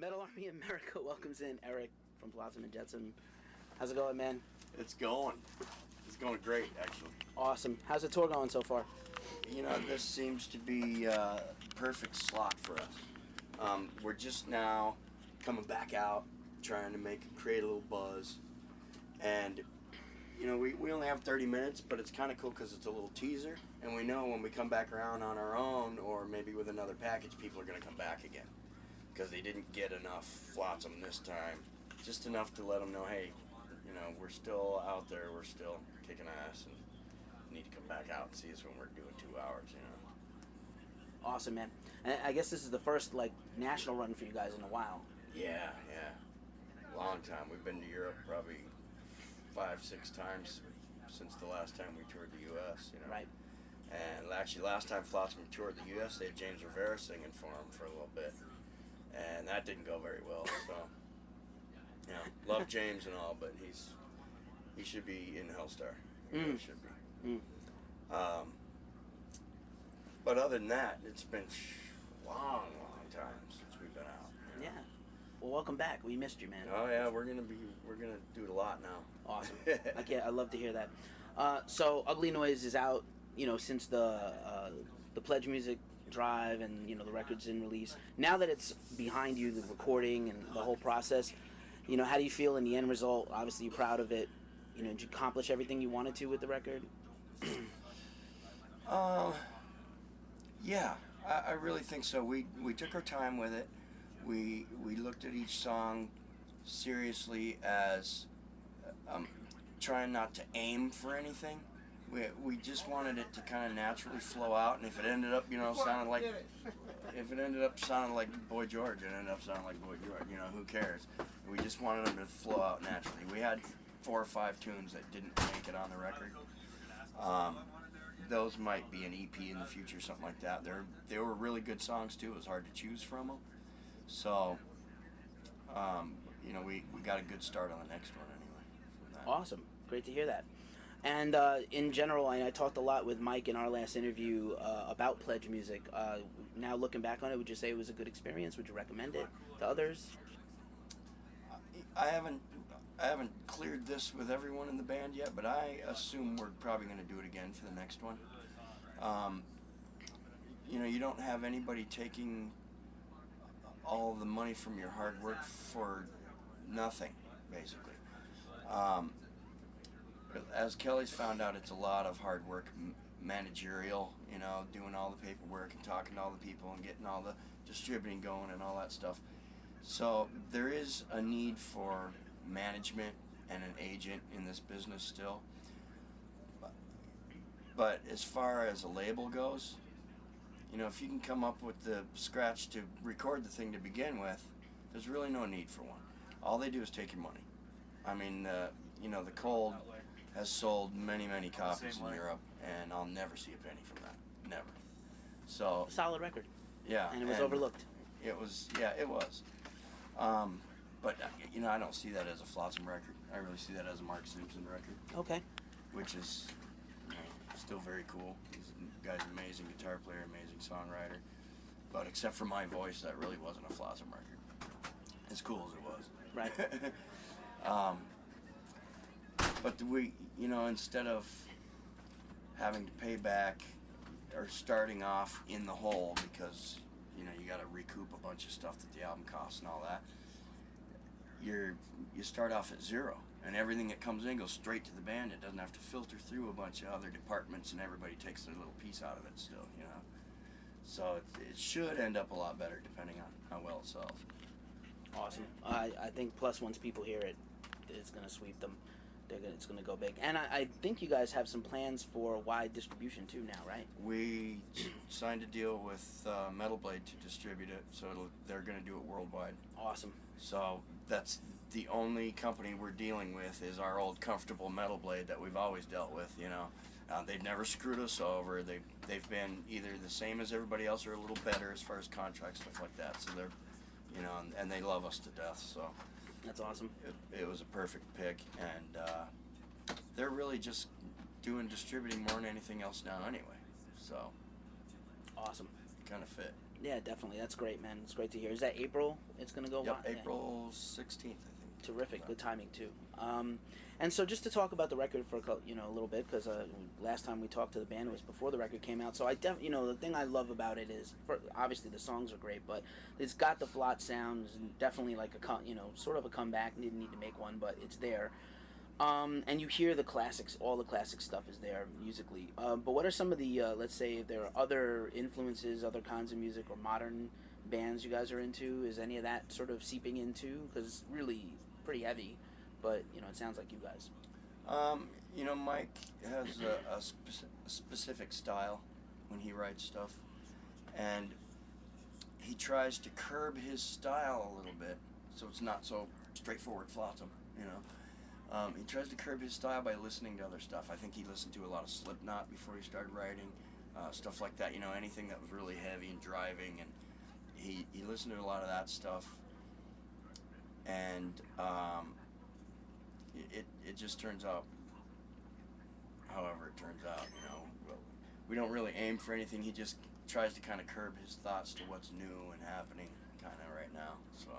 Metal Army America welcomes in Eric from FLOTSAM and JETSAM. How's it going, man? It's going great, actually. Awesome. How's the tour going so far? You know, this seems to be a perfect slot for us. We're just now coming back out, trying to create a little buzz. And, you know, we only have 30 minutes, but it's kind of cool because it's a little teaser. And we know when we come back around on our own, or maybe with another package, people are going to come back again. Because they didn't get enough FLOTSAM this time. Just enough to let them know, hey, you know, we're still out there, we're still kicking ass, and you need to come back out and see us when we're doing 2 hours, you know. Awesome, man. And I guess this is the first, like, national run for you guys in a while. Yeah. Long time. We've been to Europe probably 5-6 times since the last time we toured the U.S., you know. Right. And actually, last time FLOTSAM toured the U.S., they had James Rivera singing for them for a little bit. And that didn't go very well, so, you know, love James and all, but he should be in Hellstar. He really should be. But other than that, it's been long time since we've been out. You know? Yeah. Well, welcome back. We missed you, man. Oh yeah, we're gonna do it a lot now. Awesome. I love to hear that. So Ugly Noise is out, you know, since the Pledge Music drive and, you know, the record's in release. Now that it's behind you, the recording and the whole process, you know, how do you feel in the end result? Obviously you're proud of it. You know, did you accomplish everything you wanted to with the record? Yeah, I really think so. We took our time with it. We looked at each song seriously as trying not to aim for anything. We just wanted it to kind of naturally flow out, and if it ended up, you know, sounding like Boy George, it ended up sounding like Boy George. You know, who cares? We just wanted them to flow out naturally. We had 4 or 5 tunes that didn't make it on the record. Those might be an EP in the future, something like that. They were really good songs too. It was hard to choose from them. So, you know, we got a good start on the next one anyway. From that. Awesome. Great to hear that. And in general, I talked a lot with Mike in our last interview about Pledge Music. Now looking back on it, would you say it was a good experience? Would you recommend it to others? I haven't cleared this with everyone in the band yet, but I assume we're probably going to do it again for the next one. You know, you don't have anybody taking all the money from your hard work for nothing, basically. As Kelly's found out, it's a lot of hard work, managerial, you know, doing all the paperwork and talking to all the people and getting all the distributing going and all that stuff. So there is a need for management and an agent in this business still. But as far as a label goes, you know, if you can come up with the scratch to record the thing to begin with, there's really no need for one. All they do is take your money. I mean, you know, The Cold has sold many copies in Europe, and I'll never see a penny from that. Never. So Solid record. Yeah. And it was overlooked. It was. But, you know, I don't see that as a FLOTSAM record. I really see that as a Mark Simpson record. Okay. Which is, you know, still very cool. This guy's an amazing guitar player, amazing songwriter. But except for my voice, that really wasn't a FLOTSAM record. As cool as it was. Right. But you know, instead of having to pay back or starting off in the hole because, you know, you got to recoup a bunch of stuff that the album costs and all that, you start off at zero, and everything that comes in goes straight to the band. It doesn't have to filter through a bunch of other departments, and everybody takes their little piece out of it still, you know. So it should end up a lot better depending on how well it sells. Awesome. I think plus once people hear it, it's going to sweep them. It's going to go big. And I think you guys have some plans for wide distribution too now, right? We signed a deal with Metal Blade to distribute it, so they're going to do it worldwide. Awesome. So that's the only company we're dealing with is our old comfortable Metal Blade that we've always dealt with, you know. They've never screwed us over. They've been either the same as everybody else or a little better as far as contracts, stuff like that. So they're, you know, and they love us to death, so. That's awesome. It was a perfect pick, and they're really just distributing more than anything else now anyway. So awesome. Kind of fit. Yeah, definitely. That's great, man. It's great to hear. Is that April? It's gonna go. Yep, Yeah. April 16th, I think. Terrific. Good timing too. And so just to talk about the record for a little bit, because last time we talked to the band was before the record came out. So the thing I love about it is, obviously the songs are great, but it's got the Flot sounds and definitely like sort of a comeback. Didn't need to make one, but it's there. And you hear the classics. All the classic stuff is there musically. But what are some of the let's say if there are other influences, other kinds of music or modern bands you guys are into? Is any of that sort of seeping into? Because it's really pretty heavy. But it sounds like you guys. Mike has a specific style when he writes stuff, and he tries to curb his style a little bit, so it's not so straightforward flotsam. He tries to curb his style by listening to other stuff. I think he listened to a lot of Slipknot before he started writing, stuff like that. Anything that was really heavy and driving, and he listened to a lot of that stuff, and it just turns out however it turns out. We don't really aim for anything. He just tries to kind of curb his thoughts to what's new and happening kind of right now, so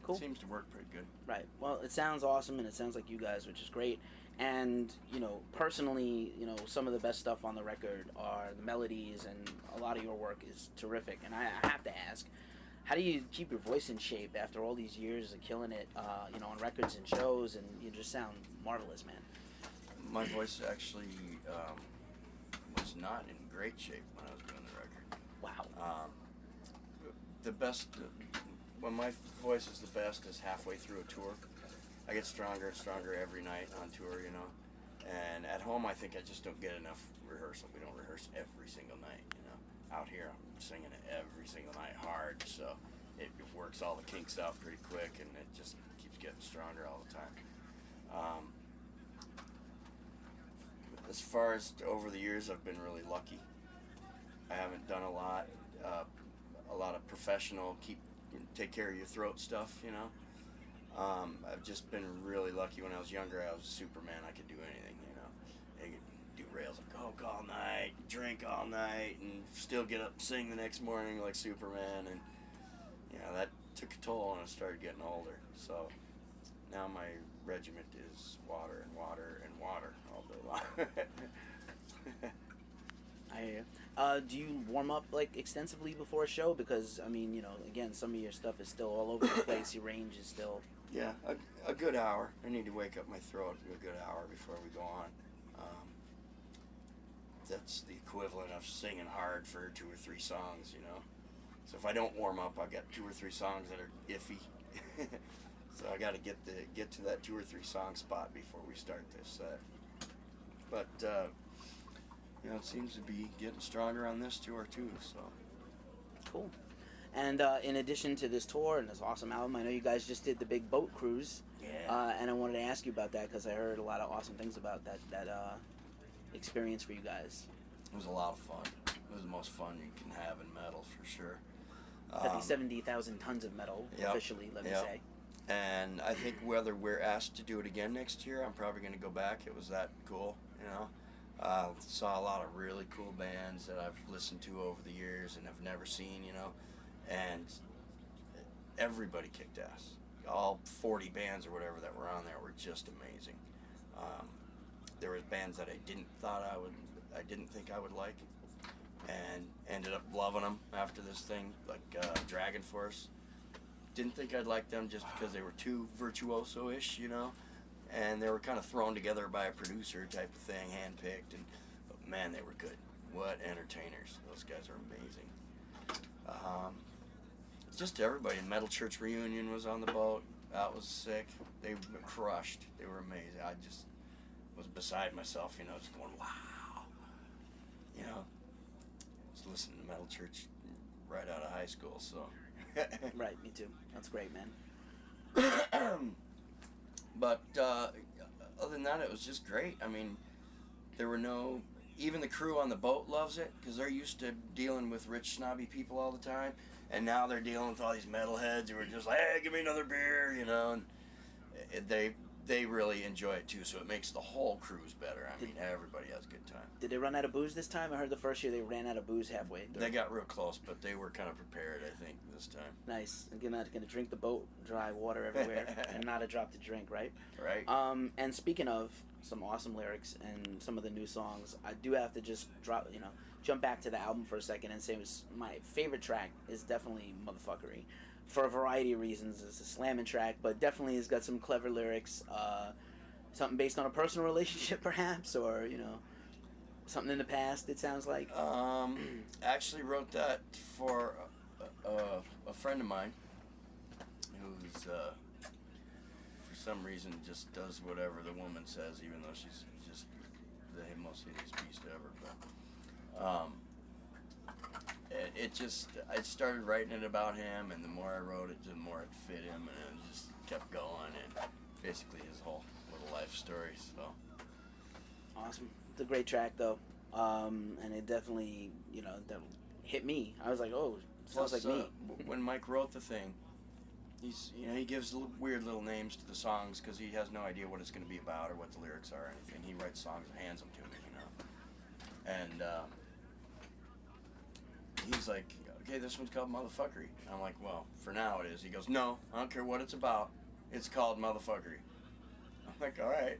cool. It seems to work pretty good. Right. Well, it sounds awesome, and it sounds like you guys, which is great. And personally, some of the best stuff on the record are the melodies, and a lot of your work is terrific. And I have to ask, how do you keep your voice in shape after all these years of killing it, on records and shows, and you just sound marvelous, man. My voice actually was not in great shape when I was doing the record. Wow. The best, when my voice is the best is halfway through a tour. I get stronger and stronger every night on tour, and at home I think I just don't get enough rehearsal. We don't rehearse every single night, Out here I'm singing it every single night hard, so it works all the kinks out pretty quick, and it just keeps getting stronger all the time. As far as over the years, I've been really lucky. I haven't done a lot of professional take care of your throat stuff, I've just been really lucky. When I was younger, I was Superman. I could do anything, I could do rails and coke all night, drink all night, and still get up and sing the next morning like Superman. And that took a toll when I started getting older. So now my regiment is water and water and water all day long. I hear you. Do you warm up extensively before a show? Because again, some of your stuff is still all over the place. Your range is still. Yeah, a good hour. I need to wake up my throat a good hour before we go on. That's the equivalent of singing hard for 2 or 3 songs, So if I don't warm up, I'll get 2 or 3 songs that are iffy. So I got to get to that 2 or 3 song spot before we start this set. But it seems to be getting stronger on this tour too. So cool. And in addition to this tour and this awesome album, I know you guys just did the big boat cruise. Yeah. And I wanted to ask you about that because I heard a lot of awesome things about that experience for you guys. It was a lot of fun. It was the most fun you can have in metal for sure. 70,000 tons of metal, officially, let me say. And I think whether we're asked to do it again next year, I'm probably going to go back. It was that cool, Saw a lot of really cool bands that I've listened to over the years and have never seen, and everybody kicked ass. All 40 bands or whatever that were on there were just amazing. There was bands that I didn't think I would like, and ended up loving them after this thing, like Dragon Force. Didn't think I'd like them just because they were too virtuoso-ish, and they were kind of thrown together by a producer type of thing, handpicked, but man, they were good. What entertainers. Those guys are amazing. Just everybody. Metal Church Reunion was on the boat. That was sick. They crushed. They were amazing. I just was beside myself, just going, wow. Just listening to Metal Church right out of high school, so. Right, me too. That's great, man. But other than that, it was just great. There were even the crew on the boat loves it because they're used to dealing with rich, snobby people all the time, and now they're dealing with all these metalheads who are just like, hey, give me another beer, and they really enjoy it too, so it makes the whole cruise better. I mean, everybody has a good time. Did they run out of booze this time? I heard the first year they ran out of booze halfway through. They got real close, but they were kind of prepared, I think, this time. Nice. You're not going to drink the boat, dry water everywhere, and not a drop to drink, right? Right. And speaking of some awesome lyrics and some of the new songs, I do have to just jump back to the album for a second and say it was my favorite track is definitely Motherfuckery. For a variety of reasons. It's a slamming track, but definitely has got some clever lyrics. Something based on a personal relationship, perhaps, or something in the past. It sounds like. Actually wrote that for a friend of mine who's for some reason just does whatever the woman says, even though she's just the most hideous beast ever. But I started writing it about him, and the more I wrote it, the more it fit him, and it just kept going, and basically his whole little life story, so. Awesome. It's a great track, though, and it definitely, that hit me. I was like, oh, sounds like me. When Mike wrote the thing, he gives weird little names to the songs because he has no idea what it's going to be about or what the lyrics are or anything. He writes songs and hands them to me, and he's like, okay, this one's called Motherfuckery. I'm like, well, for now it is. He goes, no, I don't care what it's about. It's called Motherfuckery. I'm like, all right.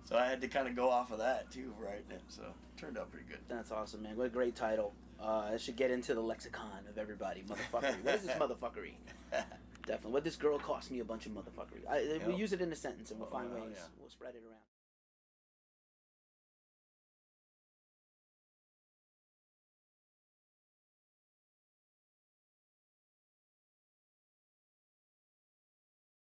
So I had to kind of go off of that, too, writing it. So it turned out pretty good. That's awesome, man. What a great title. It should get into the lexicon of everybody. Motherfuckery. What is this motherfuckery? Definitely. What this girl cost me a bunch of motherfuckery. We'll use it in a sentence, and we'll find ways. Yeah. We'll spread it around.